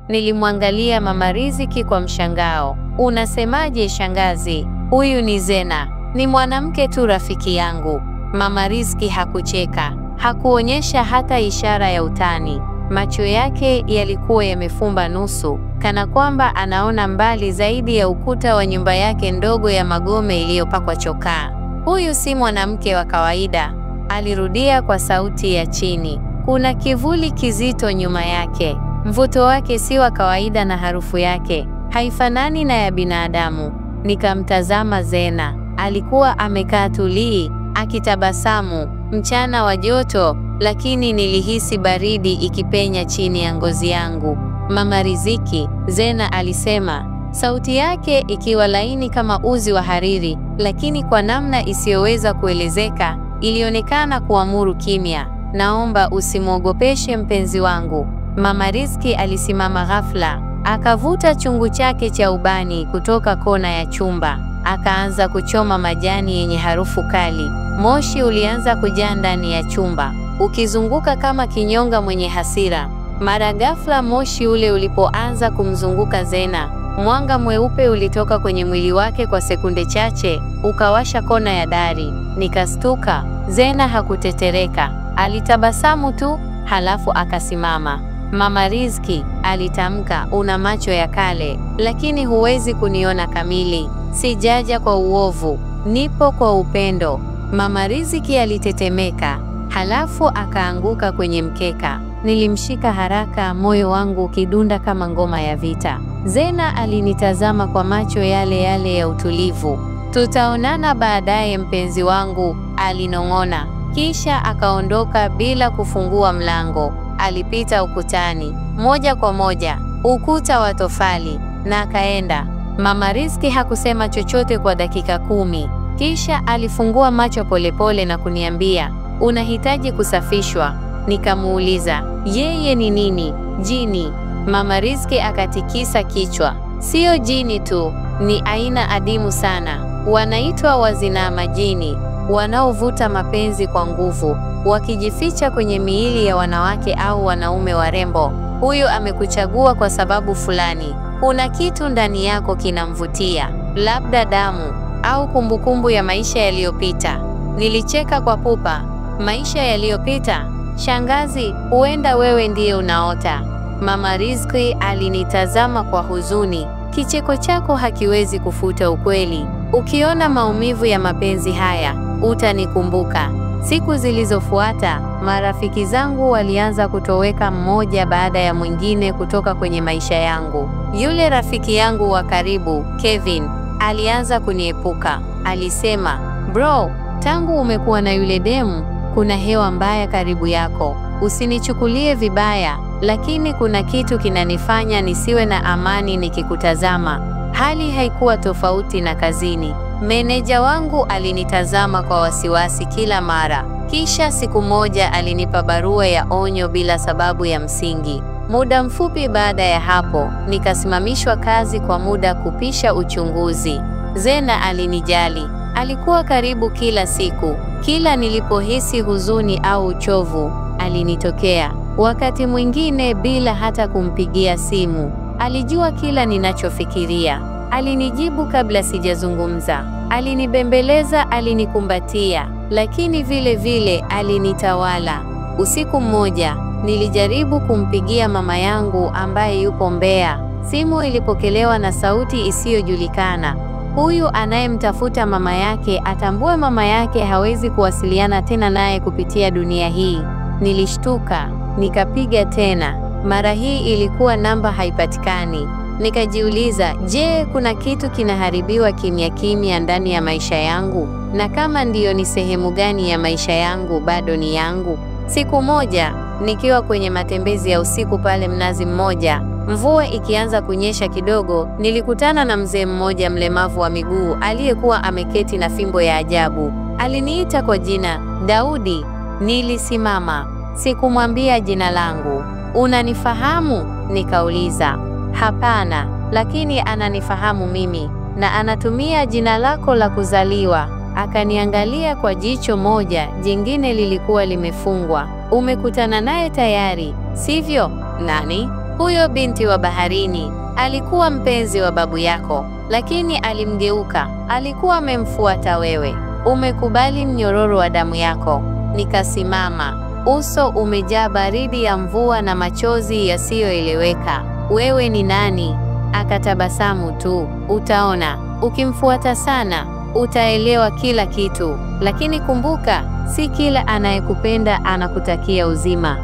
Nilimwangalia Mama Riziki kwa mshangao. Unasemaje shangazi? Huyu ni Zena. Ni mwanamke tu rafiki yangu. Mama Riziki hakucheka. Hakuonyesha hata ishara ya utani. Macho yake yalikuwa yamefumba nusu, kana kwamba anaona mbali zaidi ya ukuta wa nyumba yake ndogo ya magome iliyopakwa chokaa. Huyu si mwanamke wa kawaida, alirudia kwa sauti ya chini. Kuna kivuli kizito nyuma yake. Mvuto wake si wa kawaida na harufu yake haifanani na ya binadamu. Nikamtazama Zena. Alikuwa amekaa tulii, akitabasamu, mchana wa joto, lakini nilihisi baridi ikipenya chini ya ngozi yangu. Mama Riziki, Zena alisema, sauti yake ikiwa laini kama uzi wa hariri, lakini kwa namna isiyoweza kuelezeka, ilionekana kuamuru kimya. Naomba usimwogopeshe mpenzi wangu. Mama Riziki alisimama ghafla, akavuta chungu chake cha ubani kutoka kona ya chumba, akaanza kuchoma majani yenye harufu kali. Moshi ulianza kujaa ndani ya chumba, ukizunguka kama kinyonga mwenye hasira. Mara ghafla moshi ule ulipoanza kumzunguka Zena, mwanga mweupe ulitoka kwenye mwili wake kwa sekunde chache, ukawasha kona ya dari. Nikastuka. Zena hakutetereka, alitabasamu tu, halafu akasimama. Mama Riziki, alitamka, una macho ya kale, lakini huwezi kuniona kamili. Sijaja kwa uovu, nipo kwa upendo. Mama Riziki alitetemeka, halafu akaanguka kwenye mkeka. Nilimshika haraka, moyo wangu ukidunda kama ngoma ya vita. Zena alinitazama kwa macho yale yale ya utulivu. Tutaonana baadaye mpenzi wangu, alinong'ona. Kisha akaondoka bila kufungua mlango. Alipita ukutani, moja kwa moja, ukuta wa tofali, na akaenda. Mama Riziki hakusema chochote kwa dakika 10. Kisha alifungua macho polepole na kuniambia, unahitaji kusafishwa. Nikamuuliza, yeye ni nini? Jini? Mama Riziki akatikisa kichwa. Sio jini tu, ni aina adimu sana. Wanaitwa wazina majini, wanaovuta mapenzi kwa nguvu, wakijificha kwenye miili ya wanawake au wanaume warembo. Huyu amekuchagua kwa sababu fulani. Kuna kitu ndani yako kinamvutia, labda damu au kumbukumbu ya maisha yaliyopita. Nilicheka kwa pupa. Maisha yaliyopita? Shangazi, huenda wewe ndiye unaota. Mama Riziki alinitazama kwa huzuni. Kicheko chako hakiwezi kufuta ukweli. Ukiona maumivu ya mapenzi haya, utanikumbuka. Siku zilizofuata, marafiki zangu walianza kutoweka mmoja baada ya mwingine kutoka kwenye maisha yangu. Yule rafiki yangu wa karibu, Kevin, alianza kuniepuka. Alisema, bro, tangu umekuwa na yule demu, kuna hewa mbaya karibu yako. Usinichukulie vibaya, lakini kuna kitu kinanifanya nisiwe na amani nikikutazama. Hali haikuwa tofauti na kazini. Meneja wangu alinitazama kwa wasiwasi kila mara. Kisha siku moja alinipa barua ya onyo bila sababu ya msingi. Muda mfupi baada ya hapo, nikasimamishwa kazi kwa muda kupisha uchunguzi. Zena alinijali. Alikuwa karibu kila siku. Kila nilipohisi huzuni au uchovu, alinitokea. Wakati mwingine bila hata kumpigia simu. Alijua kila ninachofikiria. Alinijibu kabla sijazungumza. Alinibembeleza, alinikumbatia, lakini vile vile alinitawala. Usiku mmoja, nilijaribu kumpigia mama yangu ambaye yupo Mbeya. Simu ilipokelewa na sauti isiyojulikana. Huyu anayemtafuta mama yake atambue mama yake hawezi kuwasiliana tena naye kupitia dunia hii. Nilishtuka, nikapiga tena. Mara hii ilikuwa namba haipatikani. Nikajiuliza, je, kuna kitu kinaharibiwa kimya kimya ndani ya maisha yangu? Na kama ndiyo, ni sehemu gani ya maisha yangu bado ni yangu? Siku moja, nikiwa kwenye matembezi ya usiku pale Mnazi Mmoja, mvua ikianza kunyesha kidogo, nilikutana na mzee mmoja mlemavu wa miguu aliyekuwa ameketi na fimbo ya ajabu. Aliniita kwa jina, Daudi. Nilisimama. Sikumwambia jina langu. Unanifahamu? Nikauliza. Hapana, lakini ananifahamu mimi na anatumia jina lako la kuzaliwa. Akaniangalia kwa jicho moja, jingine lilikuwa limefungwa. Umekutana naye tayari, sivyo? Nani? Huyo binti wa baharini alikuwa mpenzi wa babu yako, lakini alimgeuka. Alikuwa amemfuata wewe. Umekubali mnyororo wa damu yako. Nikasimama, uso umejaa baridi ya mvua na machozi yasiyoeleweka. Wewe ni nani? Akatabasamu tu. Utaona, ukimfuata sana, utaelewa kila kitu. Lakini kumbuka, si kila anayekupenda anakutakia uzima.